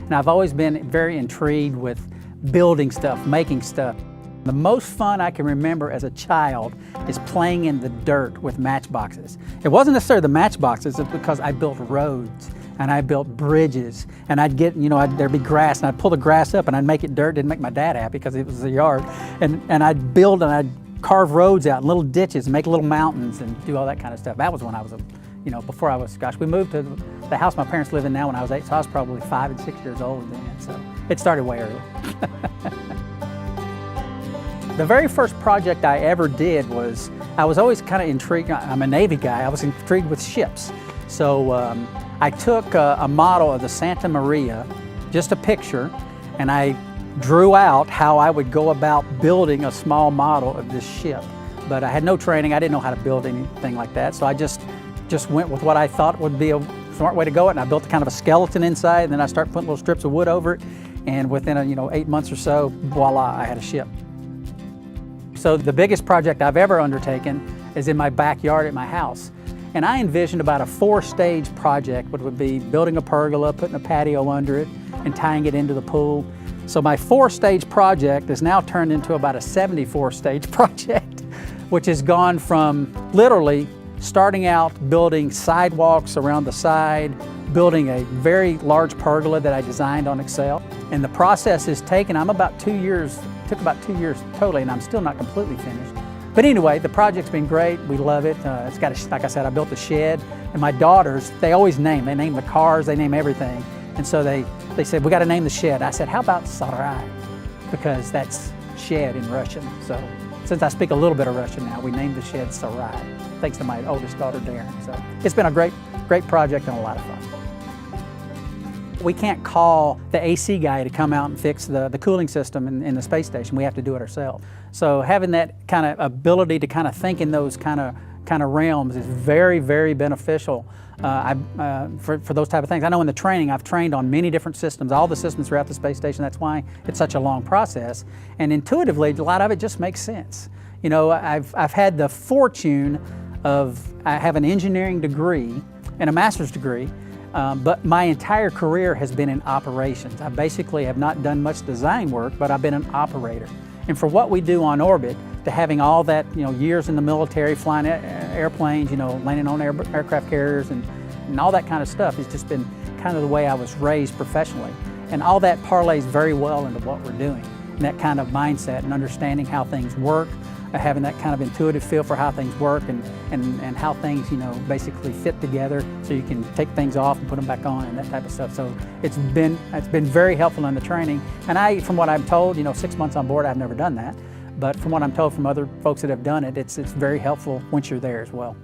And I've always been very intrigued with building stuff, making stuff. The most fun I can remember as a child is playing in the dirt with matchboxes. It wasn't necessarily the matchboxes, it's because I built roads and I built bridges, and I'd get, there'd be grass, and I'd pull the grass up and I'd make it dirt. Didn't make my dad happy because it was a yard. And I'd build and I'd carve roads out and little ditches and make little mountains and do all that kind of stuff. That was when I was, before I was, we moved to the house my parents live in now when I was 8, so I was probably 5 and 6 years old then, so it started way early. The very first project I ever did was, I was always kind of intrigued, I'm a Navy guy, I was intrigued with ships. So I took a model of the Santa Maria, just a picture, and I drew out how I would go about building a small model of this ship. But I had no training, I didn't know how to build anything like that, so I just went with what I thought would be a smart way to go, and I built kind of a skeleton inside, and then I started putting little strips of wood over it, and within 8 months or so, voila, I had a ship. So the biggest project I've ever undertaken is in my backyard at my house. And I envisioned about a 4-stage project, which would be building a pergola, putting a patio under it, and tying it into the pool. So my 4-stage project is now turned into about a 74-stage project, which has gone from literally starting out building sidewalks around the side, building a very large pergola that I designed on Excel. And the process has taken, took about 2 years totally, and I'm still not completely finished. But anyway, the project's been great. We love it. It's got, like I said, I built a shed, and my daughters, they always name the cars, they name everything. And so they said, we got to name the shed. I said, how about Sarai? Because that's shed in Russian. So since I speak a little bit of Russian now, we named the shed Sarai, thanks to my oldest daughter, Darren. So it's been a great project and a lot of fun. We can't call the AC guy to come out and fix the cooling system in the space station. We have to do it ourselves. So having that kind of ability to kind of think in those kind of realms is very, very beneficial for those type of things. I know in the training, I've trained on many different systems, all the systems throughout the space station. That's why it's such a long process. And intuitively, a lot of it just makes sense. I've had the fortune of, I have an engineering degree and a master's degree, but my entire career has been in operations. I basically have not done much design work, but I've been an operator. And for what we do on orbit, to having all that, years in the military, flying airplanes, landing on aircraft carriers and all that kind of stuff, has just been kind of the way I was raised professionally. And all that parlays very well into what we're doing. And that kind of mindset and understanding how things work, having that kind of intuitive feel for how things work and how things, basically fit together so you can take things off and put them back on and that type of stuff. So it's been very helpful in the training. And from what I'm told, 6 months on board, I've never done that. But from what I'm told from other folks that have done it, it's very helpful once you're there as well.